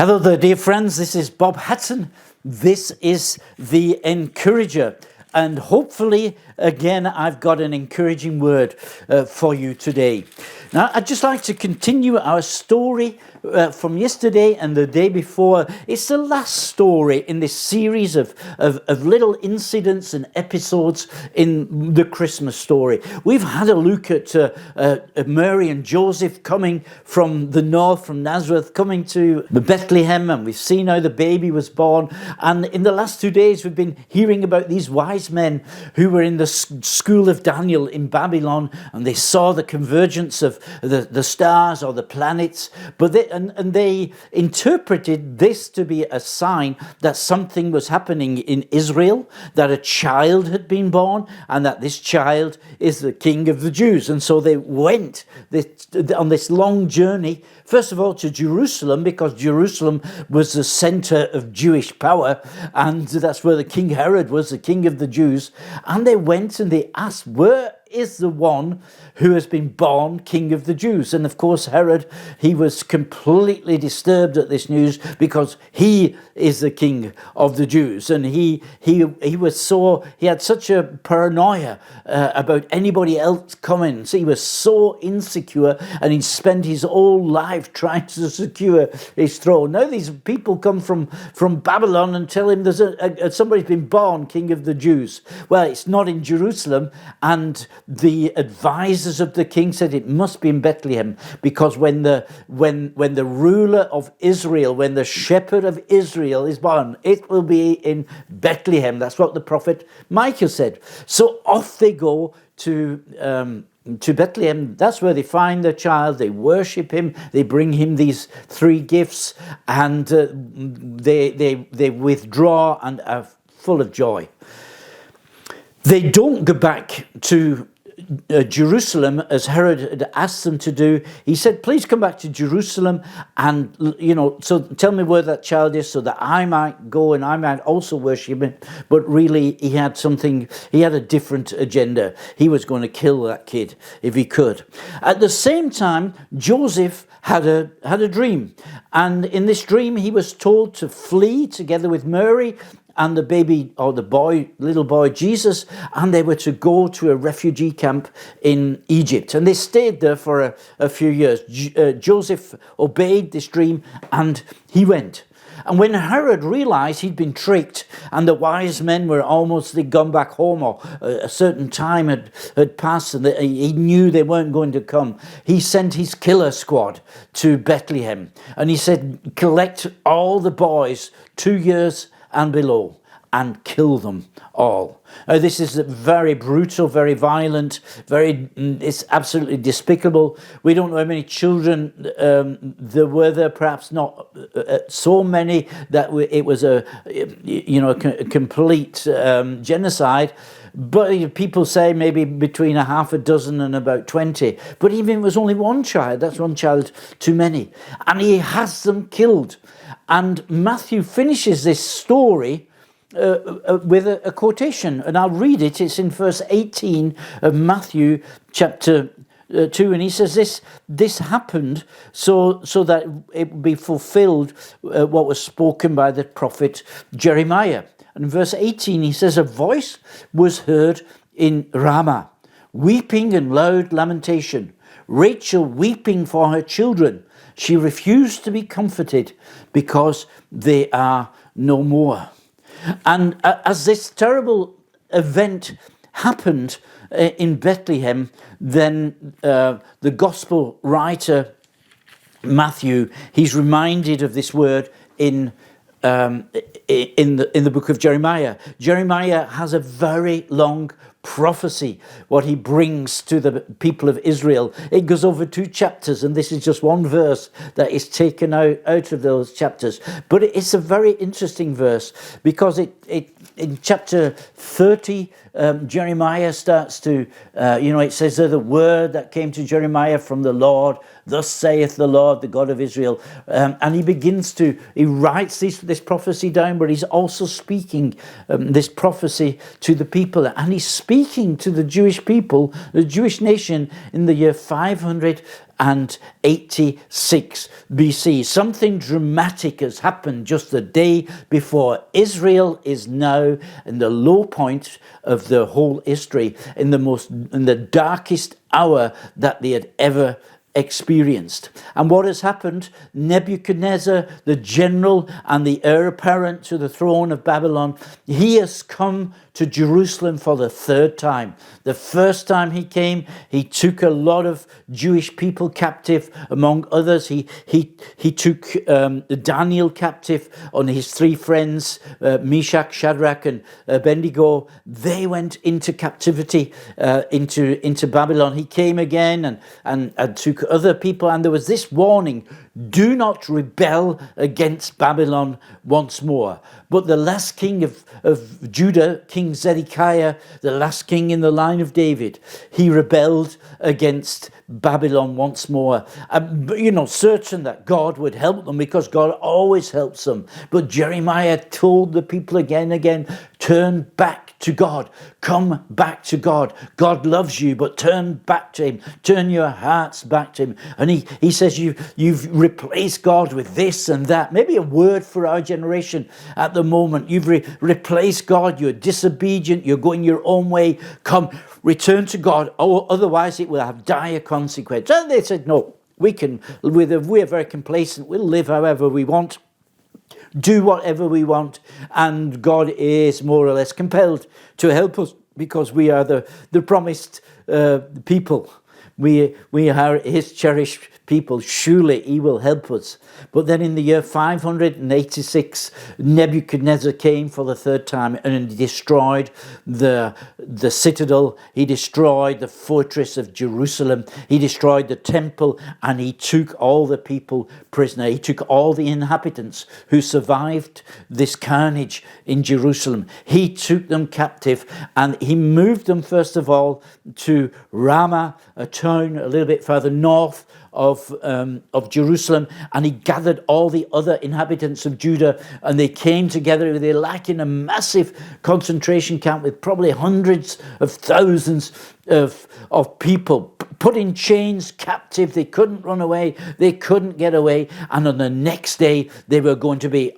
Hello there, dear friends. This is Bob Hudson. This is The Encourager. And hopefully, again, I've got an encouraging word for you today. Now, I'd just like to continue our story from yesterday and the day before. It's the last story in this series of little incidents and episodes in the Christmas story. We've had a look at Mary and Joseph coming from the north, from Nazareth, coming to Bethlehem, and we've seen how the baby was born. And in the last 2 days, we've been hearing about these wise men who were in the school of Daniel in Babylon, and they saw the convergence of the stars or the planets, but they interpreted this to be a sign that something was happening in Israel, that a child had been born, and that this child is the King of the Jews. And so they went on this long journey, first of all to Jerusalem, because Jerusalem was the center of Jewish power, and that's where the King Herod was, the king of the Jews. And they went and they asked, where is the one who has been born King of the Jews? And of course, Herod, he was completely disturbed at this news, because he is the King of the Jews, and he had such a paranoia about anybody else coming. So he was so insecure, and he spent his whole life trying to secure his throne. Now these people come from Babylon and tell him there's somebody's been born King of the Jews. Well, it's not in Jerusalem, and the advisors of the king said it must be in Bethlehem, because when the ruler of Israel, when the shepherd of Israel is born, it will be in Bethlehem. That's what the prophet Micah said. So off they go to Bethlehem. That's where they find the child. They worship him. They bring him these 3 gifts, and they withdraw and are full of joy. They don't go back to Jerusalem as Herod had asked them to do. He said, please come back to Jerusalem, and so tell me where that child is, so that I might go and I might also worship him. But really, he had a different agenda. He was going to kill that kid if he could. At the same time, Joseph had a dream, and in this dream he was told to flee together with Mary and the baby, or the little boy Jesus, and they were to go to a refugee camp in Egypt. And they stayed there for a few years. Joseph obeyed this dream, and he went. And when Herod realized he'd been tricked, and the wise men were they'd gone back home, or a certain time had passed, and he knew they weren't going to come, he sent his killer squad to Bethlehem. And he said, collect all the boys 2 years and below, and kill them all. This is very brutal, very violent, it's absolutely despicable. We don't know how many children there were there, perhaps not so many that it was a complete genocide. But people say maybe between a half a dozen and about 20. But even if it was only one child, that's one child too many. And he has them killed. And Matthew finishes this story with a quotation, and I'll read it. It's in verse 18 of Matthew chapter 2, and he says, this happened so that it would be fulfilled what was spoken by the prophet Jeremiah. And in verse 18 he says, a voice was heard in Ramah, weeping and loud lamentation, Rachel weeping for her children. She refused to be comforted because they are no more. And as this terrible event happened in Bethlehem, then the gospel writer Matthew, he's reminded of this word in the book of Jeremiah. Jeremiah has a very long prophecy, what he brings to the people of Israel. It goes over 2 chapters, and this is just one verse that is taken out of those chapters. But it's a very interesting verse, because it in chapter 30, Jeremiah starts to, it says there, the word that came to Jeremiah from the Lord, thus saith the Lord, the God of Israel. And he writes this prophecy down, but he's also speaking this prophecy to the people. And he's speaking speaking to the Jewish people, the Jewish nation, in the year 586 BC. Something dramatic has happened just the day before. Israel is now in the low point of the whole history, in the darkest hour that they had ever experienced. And what has happened? Nebuchadnezzar, the general and the heir apparent to the throne of Babylon, he has come to Jerusalem for the third time. The first time he came, he took a lot of Jewish people captive. Among others, he took Daniel captive, on his three friends, Meshach, Shadrach, and Abednego. They went into captivity into Babylon. He came again and took other people, and there was this warning: do not rebel against Babylon once more. But the last king of Judah, King Zedekiah, the last king in the line of David, he rebelled against Babylon once more. Certain that God would help them, because God always helps them. But Jeremiah told the people again and again, turn back to God. Come back to God. God loves you, but turn back to him. Turn your hearts back to him. And he says, you've replaced God with this and that. Maybe a word for our generation at the moment. You've replaced God. You're disobedient. You're going your own way. Come, return to God. Oh, otherwise it will have dire consequences. And they said, no, we're very complacent. We'll live however we want, do whatever we want, and God is more or less compelled to help us, because we are the promised people. We are his cherished people. Surely he will help us. But then in the year 586, Nebuchadnezzar came for the third time, and he destroyed the citadel. He destroyed the fortress of Jerusalem. He destroyed the temple, and he took all the people prisoner. He took all the inhabitants who survived this carnage in Jerusalem. He took them captive, and he moved them first of all to Ramah, a town a little bit further north of Jerusalem, and he gathered all the other inhabitants of Judah, and they came together. They like in a massive concentration camp with probably hundreds of thousands of people put in chains, captive. They couldn't run away. They couldn't get away. And on the next day, they were going to be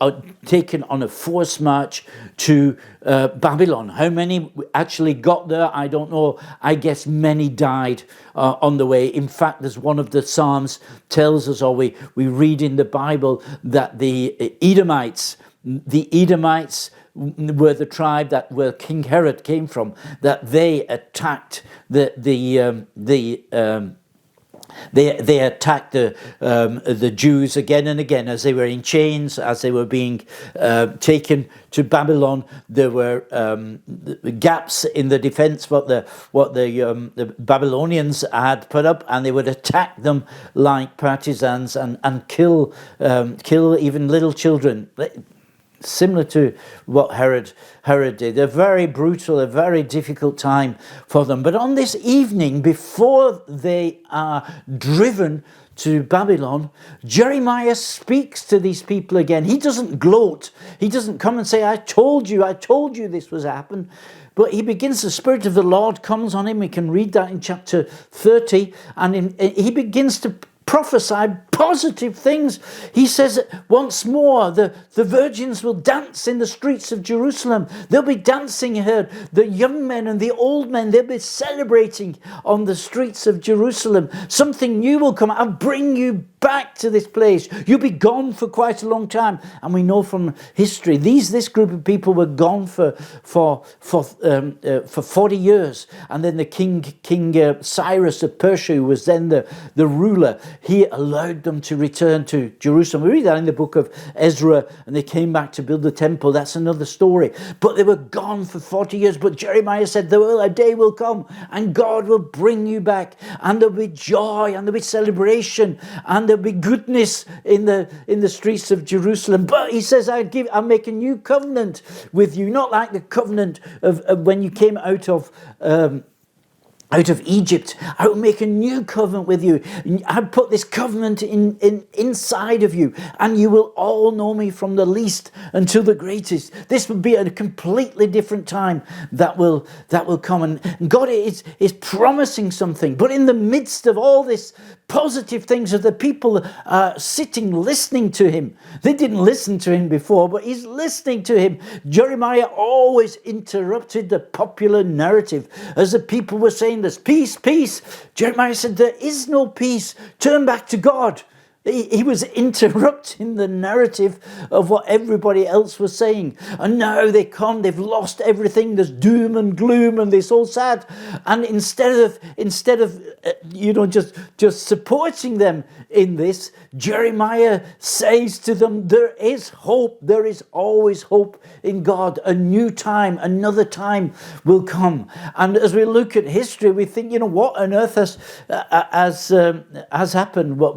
taken on a forced march to Babylon. How many actually got there? I don't know. I guess many died on the way. In fact, there's one of the Psalms tells us, or we read in the Bible, that the Edomites were the tribe that where King Herod came from, that they attacked they attacked the Jews again and again as they were in chains, as they were being taken to Babylon. There were gaps in the defense what the Babylonians had put up, and they would attack them like partisans and kill even little children. Similar to what Herod did. A very brutal, a very difficult time for them. But on this evening, before they are driven to Babylon, Jeremiah speaks to these people again. He doesn't gloat. He doesn't come and say, I told you this was happen. But he begins, the Spirit of the Lord comes on him. We can read that in chapter 30. And he begins to prophesy positive things. He says once more, the virgins will dance in the streets of Jerusalem. They'll be dancing here. The young men and the old men, they'll be celebrating on the streets of Jerusalem. Something new will come. I'll bring you back to this place. You'll be gone for quite a long time. And we know from history, this group of people were gone for 40 years. And then the King Cyrus of Persia, who was then the ruler, he allowed them to return to Jerusalem. We read that in the book of Ezra, and they came back to build the temple. That's another story. But they were gone for 40 years. But Jeremiah said, a day will come, and God will bring you back, and there'll be joy, and there'll be celebration, and there'll be goodness in the streets of Jerusalem. But he says, I'll make a new covenant with you, not like the covenant of when you came out of out of Egypt. I will make a new covenant with you. I put this covenant inside of you, and you will all know me from the least until the greatest. This will be a completely different time that will come. And God is promising something. But in the midst of all this positive things, of the people sitting listening to him, they didn't listen to him before, but he's listening to him. Jeremiah always interrupted the popular narrative as the people were saying, there's peace, peace. Jeremiah said, there is no peace. Turn back to God. He was interrupting the narrative of what everybody else was saying. And now they've lost everything. There's doom and gloom, and they're so sad. And instead of just supporting them in this, Jeremiah says to them, there is hope. There is always hope in God. A new time, another time will come. And as we look at history, we think, what on earth has happened? What,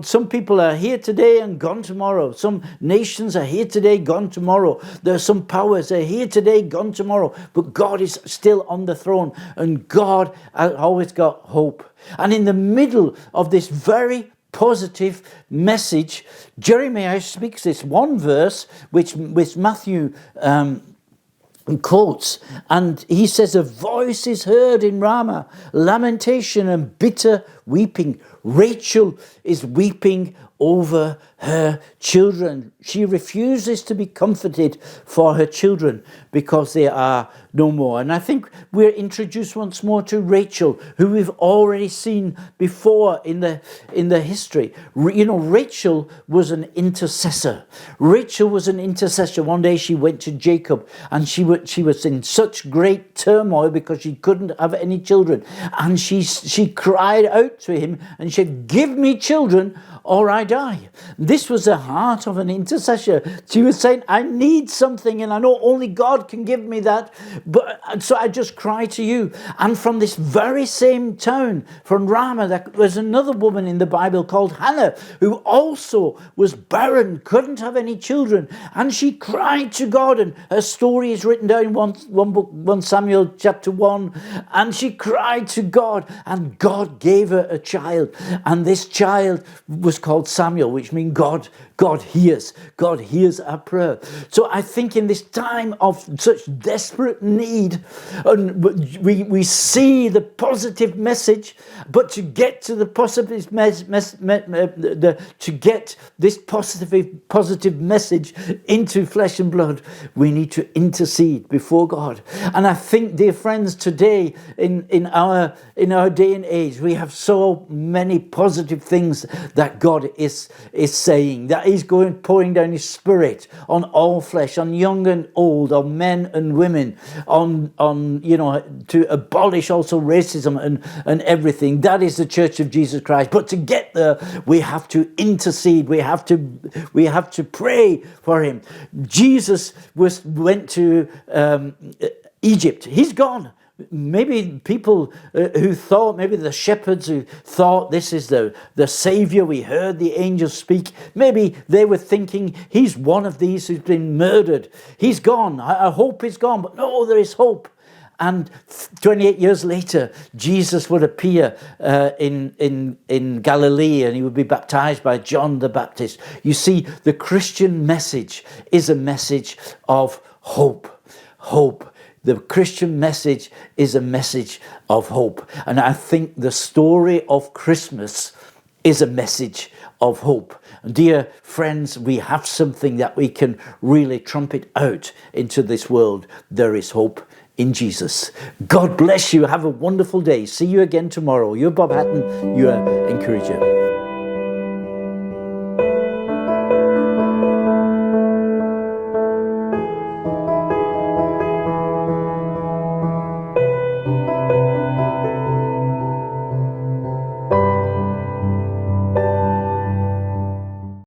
some people are here today and gone tomorrow. Some nations are here today, gone tomorrow. There are some powers that are here today, gone tomorrow. But God is still on the throne, and God has always got hope. And in the middle of this very positive message, Jeremiah speaks this one verse, which Matthew quotes, and he says, a voice is heard in Ramah, lamentation and bitter weeping. Rachel is weeping over her children. She refuses to be comforted for her children because they are no more. And I think we're introduced once more to Rachel, who we've already seen before in the history. Rachel was an intercessor. Rachel was an intercessor. One day she went to Jacob, and she was in such great turmoil because she couldn't have any children. And she cried out to him and said, give me children or I die. This was the heart of an intercessor. She was saying, I need something, and I know only God can give me that, but so I just cry to you. And from this very same town, from Ramah, there was another woman in the Bible called Hannah, who also was barren, couldn't have any children, and she cried to God, and her story is written down in one Samuel chapter 1, and she cried to God, and God gave her a child, and this child was called Samuel, which means God hears. God hears our prayer. So I think in this time of such desperate need, and we see the positive message, but to get to the positive to get this positive message into flesh and blood, we need to intercede before God. And I think, dear friends, today in our day and age, we have so many positive things that God is saying, that He's pouring down His Spirit on all flesh, on young and old, on men and women, on to abolish also racism and everything. That is the Church of Jesus Christ. But to get there, we have to intercede. We have to pray for Him. Jesus went to Egypt. He's gone. Maybe people who thought, maybe the shepherds who thought this is the Savior, we heard the angels speak, maybe they were thinking he's one of these who's been murdered. He's gone. I hope he's gone. But no, there is hope. And 28 years later, Jesus would appear in Galilee, and he would be baptized by John the Baptist. You see, the Christian message is a message of hope. Hope. The Christian message is a message of hope. And I think the story of Christmas is a message of hope. Dear friends, we have something that we can really trumpet out into this world. There is hope in Jesus. God bless you. Have a wonderful day. See you again tomorrow. You're Bob Hatton, your encourager.